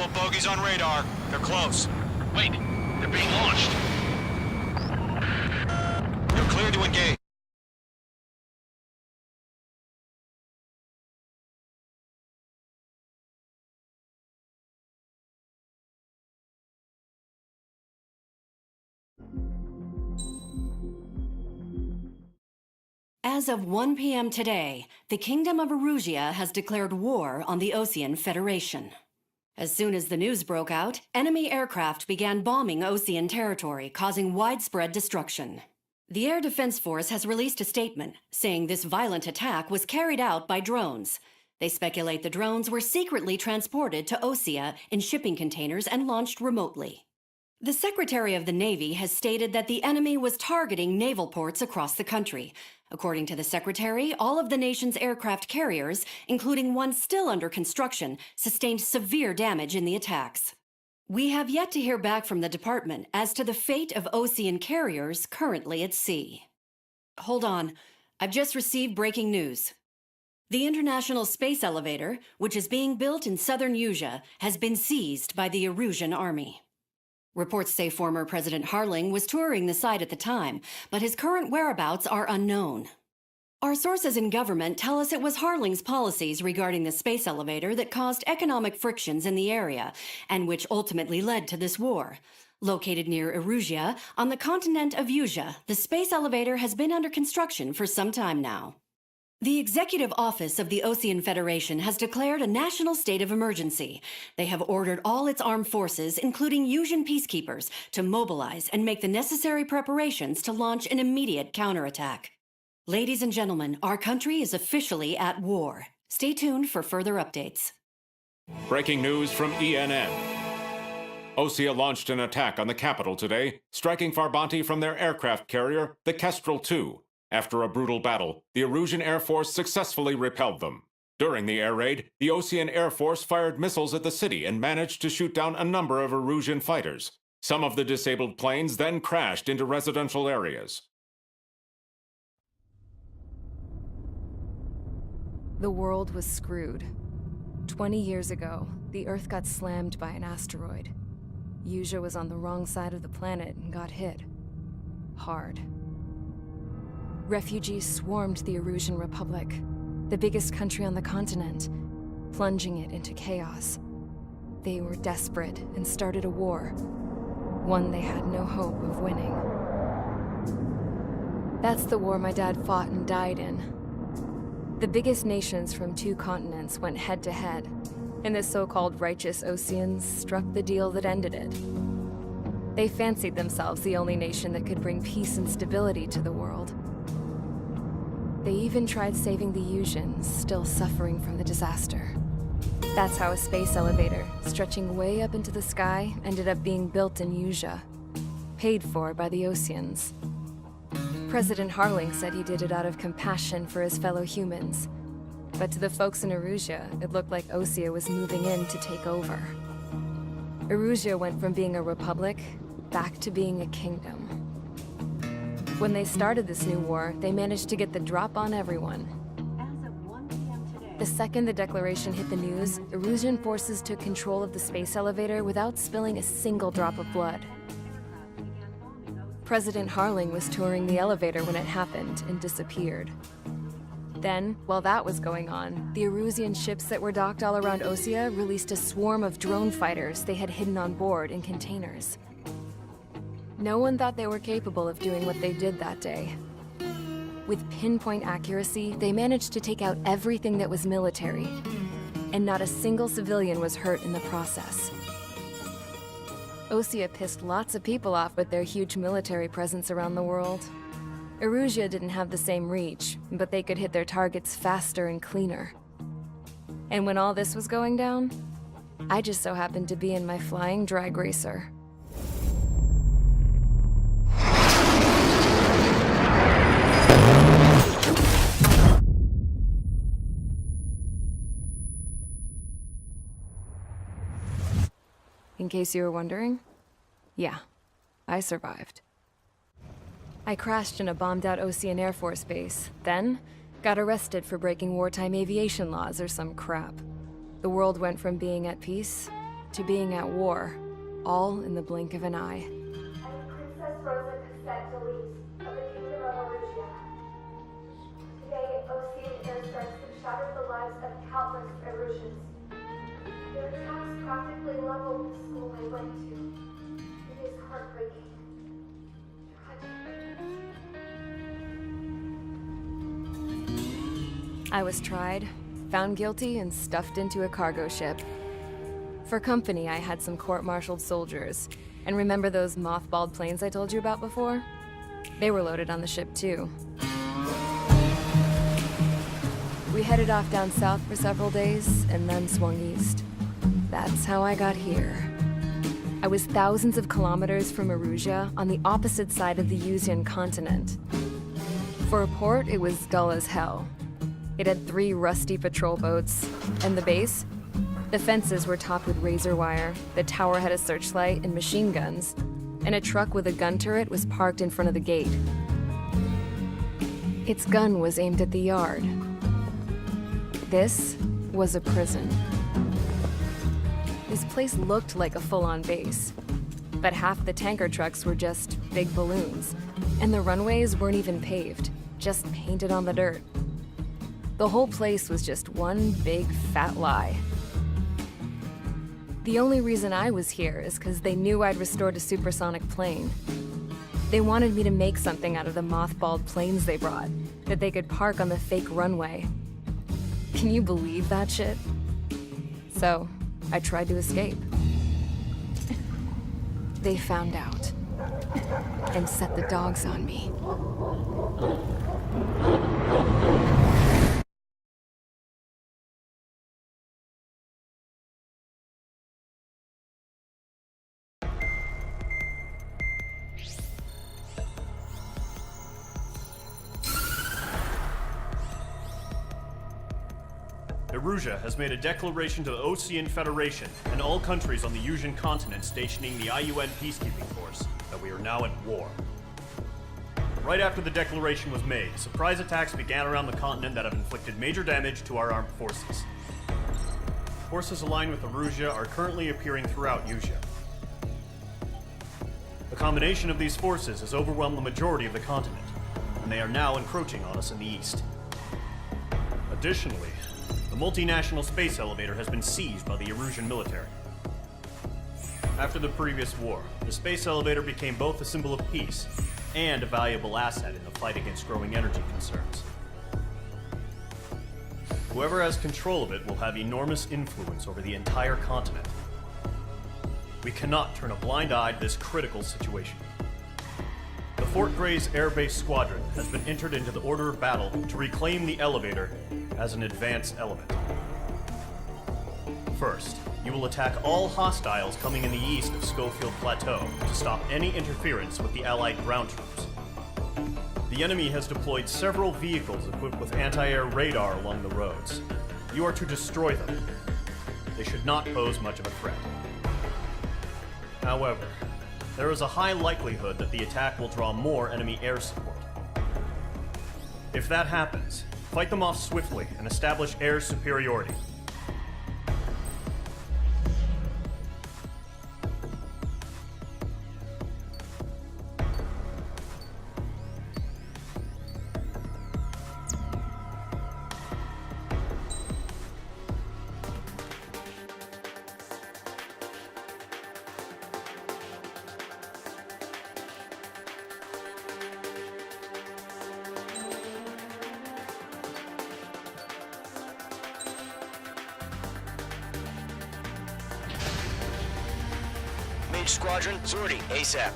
Rebel bogies on radar. They're close. Wait, they're being launched. You're clear to engage. As of 1 p.m. today, the Kingdom of Erusea has declared war on the Osean Federation. As soon as the news broke out, enemy aircraft began bombing Osean territory, causing widespread destruction. The Air Defense Force has released a statement saying this violent attack was carried out by drones. They speculate the drones were secretly transported to Osea in shipping containers and launched remotely. The Secretary of the Navy has stated that the enemy was targeting naval ports across the country. According to the Secretary, all of the nation's aircraft carriers, including one still under construction, sustained severe damage in the attacks. We have yet to hear back from the department as to the fate of Osean carriers currently at sea. Hold on, I've just received breaking news. The International Space Elevator, which is being built in southern Usea, has been seized by the Erusian army. Reports say former President Harling was touring the site at the time, but his current whereabouts are unknown. Our sources in government tell us it was Harling's policies regarding the space elevator that caused economic frictions in the area, and which ultimately led to this war. Located near Erusea, on the continent of Usea, the space elevator has been under construction for some time now. The Executive Office of the Osean Federation has declared a national state of emergency. They have ordered all its armed forces, including Usean peacekeepers, to mobilize and make the necessary preparations to launch an immediate counterattack. Ladies and gentlemen, our country is officially at war. Stay tuned for further updates. Breaking news from ENN. Osea launched an attack on the capital today, striking Farbanti from their aircraft carrier, the Kestrel II. After a brutal battle, the Erusian Air Force successfully repelled them. During the air raid, the Osean Air Force fired missiles at the city and managed to shoot down a number of Erusian fighters. Some of the disabled planes then crashed into residential areas. The world was screwed. 20 years ago, the Earth got slammed by an asteroid. Usea was on the wrong side of the planet and got hit. Hard. Refugees swarmed the Erusian Republic, the biggest country on the continent, plunging it into chaos. They were desperate and started a war, one they had no hope of winning. That's the war my dad fought and died in. The biggest nations from 2 continents went head-to-head, and the so-called righteous Oseans struck the deal that ended it. They fancied themselves the only nation that could bring peace and stability to the world. They even tried saving the Useans, still suffering from the disaster. That's how a space elevator, stretching way up into the sky, ended up being built in Usea, paid for by the Oseans. President Harling said he did it out of compassion for his fellow humans. But to the folks in Erusea, it looked like Osea was moving in to take over. Erusea went from being a republic back to being a kingdom. When they started this new war, they managed to get the drop on everyone. As of 1 p.m. today, The second the declaration hit the news, Erusian forces took control of the space elevator without spilling a single drop of blood. President Harling was touring the elevator when it happened and disappeared. Then, while that was going on, the Erusian ships that were docked all around Osea released a swarm of drone fighters they had hidden on board in containers. No one thought they were capable of doing what they did that day. With pinpoint accuracy, they managed to take out everything that was military, and not a single civilian was hurt in the process. Osea pissed lots of people off with their huge military presence around the world. Erusea didn't have the same reach, but they could hit their targets faster and cleaner. And when all this was going down, I just so happened to be in my flying drag racer. In case you were wondering, yeah, I survived. I crashed in a bombed-out Osean Air Force base, then got arrested for breaking wartime aviation laws or some crap. The world went from being at peace to being at war, all in the blink of an eye. I am Princess Rosa Cassette Delise of the Kingdom of Erusea. Today, Osean airstrikes have shattered the lives of countless Erusians. Their attacks practically leveled the school I went to. It is heartbreaking. Tragic. I was tried, found guilty, and stuffed into a cargo ship. For company, I had some court-martialed soldiers. And remember those mothballed planes I told you about before? They were loaded on the ship, too. We headed off down south for several days, and then swung east. That's how I got here. I was thousands of kilometers from Erusea, on the opposite side of the Usean continent. For a port, it was dull as hell. It had 3 rusty patrol boats, and the base? The fences were topped with razor wire, the tower had a searchlight and machine guns, and a truck with a gun turret was parked in front of the gate. Its gun was aimed at the yard. This was a prison. This place looked like a full-on base, but half the tanker trucks were just big balloons, and the runways weren't even paved, just painted on the dirt. The whole place was just one big fat lie. The only reason I was here is because they knew I'd restored a supersonic plane. They wanted me to make something out of the mothballed planes they brought, that they could park on the fake runway. Can you believe that shit? So, I tried to escape. They found out, and set the dogs on me. Erusea has made a declaration to the Osean Federation and all countries on the Usean continent stationing the IUN peacekeeping force that we are now at war. Right after the declaration was made, surprise attacks began around the continent that have inflicted major damage to our armed forces. Forces aligned with Erusea are currently appearing throughout Usea. The combination of these forces has overwhelmed the majority of the continent, and they are now encroaching on us in the east. Additionally, the multinational space elevator has been seized by the Erusian military. After the previous war, the space elevator became both a symbol of peace and a valuable asset in the fight against growing energy concerns. Whoever has control of it will have enormous influence over the entire continent. We cannot turn a blind eye to this critical situation. The Fort Gray's airbase squadron has been entered into the order of battle to reclaim the elevator as an advance element. First, you will attack all hostiles coming in the east of Schofield Plateau to stop any interference with the Allied ground troops. The enemy has deployed several vehicles equipped with anti-air radar along the roads. You are to destroy them. They should not pose much of a threat. However, there is a high likelihood that the attack will draw more enemy air support. If that happens, fight them off swiftly and establish air superiority. Mage Squadron, sortie, ASAP.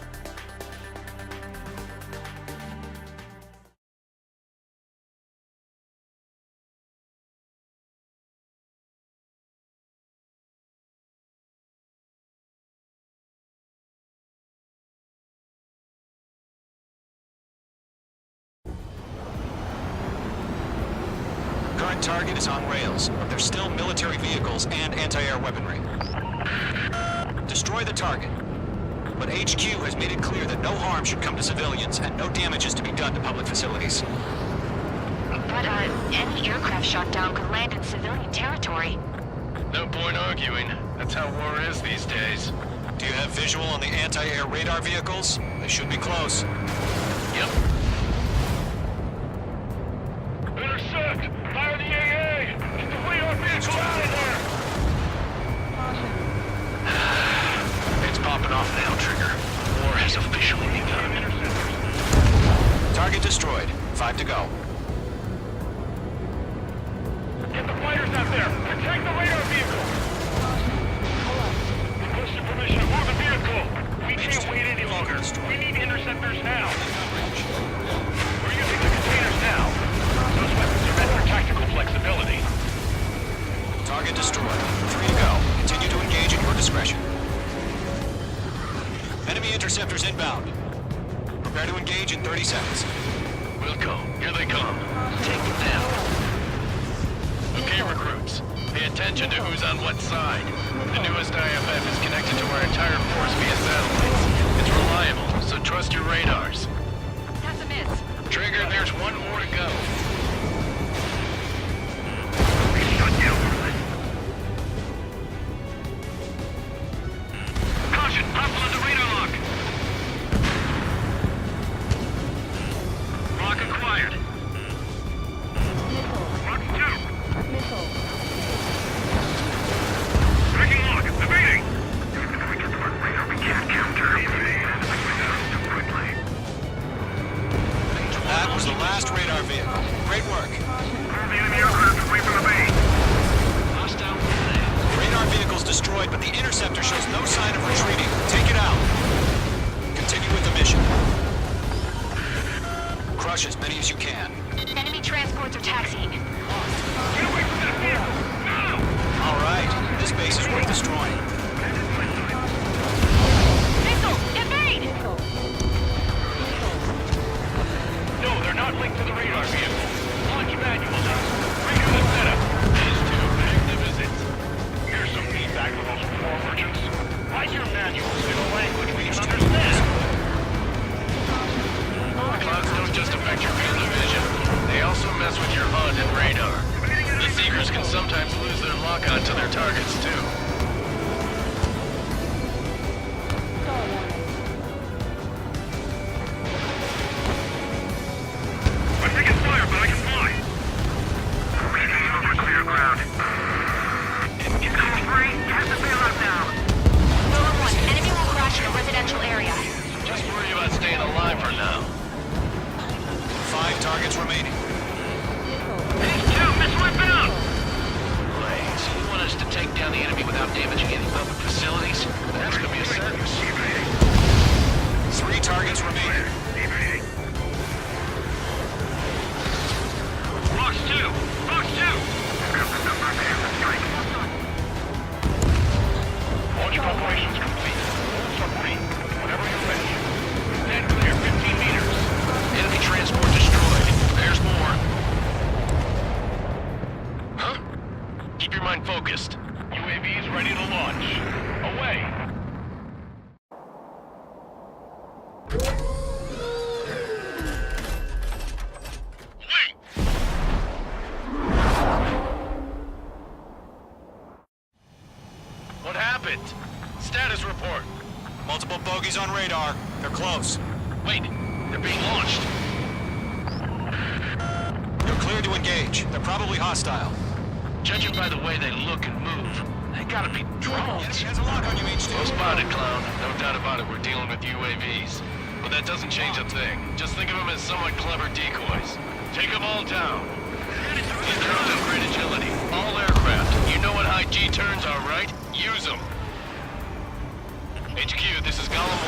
Current target is on rails, but there's still military vehicles and anti-air weaponry. Destroy the target. But HQ has made it clear that no harm should come to civilians and no damage is to be done to public facilities. But, any aircraft shot down could land in civilian territory. No point arguing. That's how war is these days. Do you have visual on the anti-air radar vehicles? They should be close. Yep. Intercept! Fire the AA! Get the radar vehicle out of there! It's popping off now, Trigger. War has officially begun. Target destroyed. 5 to go. Get the fighters out there! Protect the radar vehicle! Requesting permission to move the vehicle! We can't wait any longer. We need interceptors now. We're using the containers now. Those weapons are meant for tactical flexibility. Target destroyed. 3 to go. Continue to engage at your discretion. Enemy interceptors inbound. Prepare to engage in 30 seconds. We'll go. Here they come. Take them down. Okay, recruits. Pay attention to who's on what side. The newest IFF is connected to our entire force via satellites. It's reliable, so trust your radars. That's a miss. Trigger, there's one more to go. Caution! Hostile under radar lock! Lock acquired. Lock 2. Breaking lock! Evading! We can't counter. That was the last radar vehicle. Great work. The enemy aircraft away from the base. Hostile. Radar vehicle's destroyed, but the interceptor shows no sign of retreating. Take it out. Continue with the mission. Crush as many as you can. Enemy transports are taxiing. Get away from that vehicle! Now! All right. This base is worth destroying. Missile! Evade! No, they're not linked to the radar vehicle. Launch manuals. Redo the setup. These two magnificent. Here's some feedback from those war merchants. Write your manuals in a language we can understand. The clouds don't just affect your field of vision. They also mess with your HUD and radar. The Seekers can sometimes lose their lock-on to their targets, too. I'm taking fire, but I can fly. Ready over clear ground. Incoming free. Get the bailout now. Golem 1, enemy will crash in a residential area. Just worry about staying alive for now. 5 targets remaining. These two, missile inbound! Wait, so you want us to take down the enemy without damaging any public facilities? That's gonna be a circus. 3 targets remaining. Box 2! Box 2! Launch preparations complete. Submarine, whenever you're ready. Stand clear, 15 meters. Enemy transport destroyed. There's more. Huh? Keep your mind focused. UAVs ready to launch. Away! What happened? Status report. Multiple bogies on radar. They're close. Wait, they're being launched. You're cleared to engage. They're probably hostile. Judging by the way they look and move, they gotta be drones. Enemy has a lock on you, H2. Well spotted, clown. No doubt about it, we're dealing with UAVs. But that doesn't change a thing. Just think of them as somewhat clever decoys. Take them all down. In terms of great agility, all aircraft, you know what high G turns are, right? Use them. HQ, this is Golem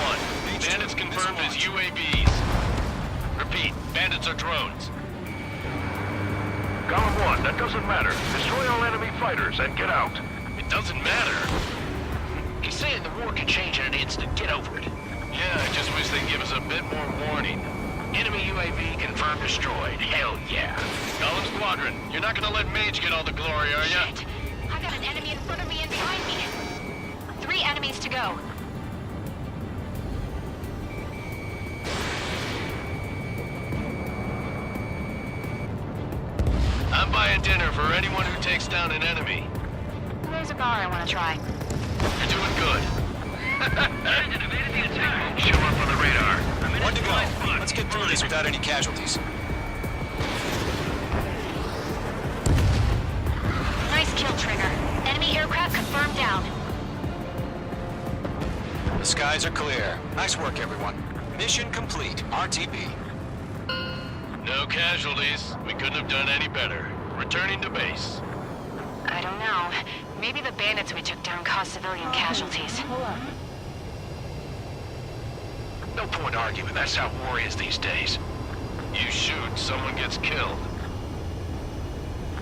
1. Bandits confirmed as UAVs. Repeat, bandits are drones. Golem 1, that doesn't matter. Destroy all enemy fighters and get out. It doesn't matter? He's saying the war can change in an instant. Get over it. Yeah, I just wish they'd give us a bit more warning. Enemy UAV confirmed destroyed. Hell yeah. Golem Squadron, you're not gonna let Mage get all the glory, are ya? Shit. I've got an enemy in front of me and behind me. 3 enemies to go. I'm buying dinner for anyone who takes down an enemy. There's There's a bar I want to try. You're doing good. Show up on the radar. One to go. Let's get through this without any casualties. Nice kill, Trigger. Enemy aircraft confirmed down. The skies are clear. Nice work, everyone. Mission complete. RTB. No casualties. We couldn't have done any better. Returning to base. I don't know. Maybe the bandits we took down caused civilian casualties. No point arguing. That's how war is these days. You shoot, someone gets killed.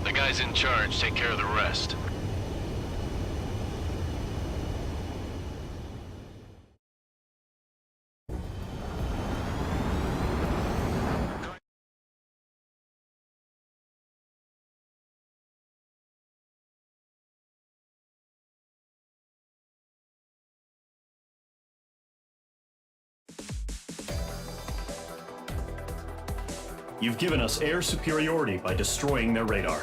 The guys in charge take care of the rest. You've given us air superiority by destroying their radar.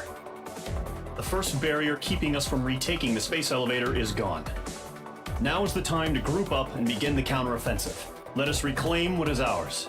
The first barrier keeping us from retaking the space elevator is gone. Now is the time to group up and begin the counteroffensive. Let us reclaim what is ours.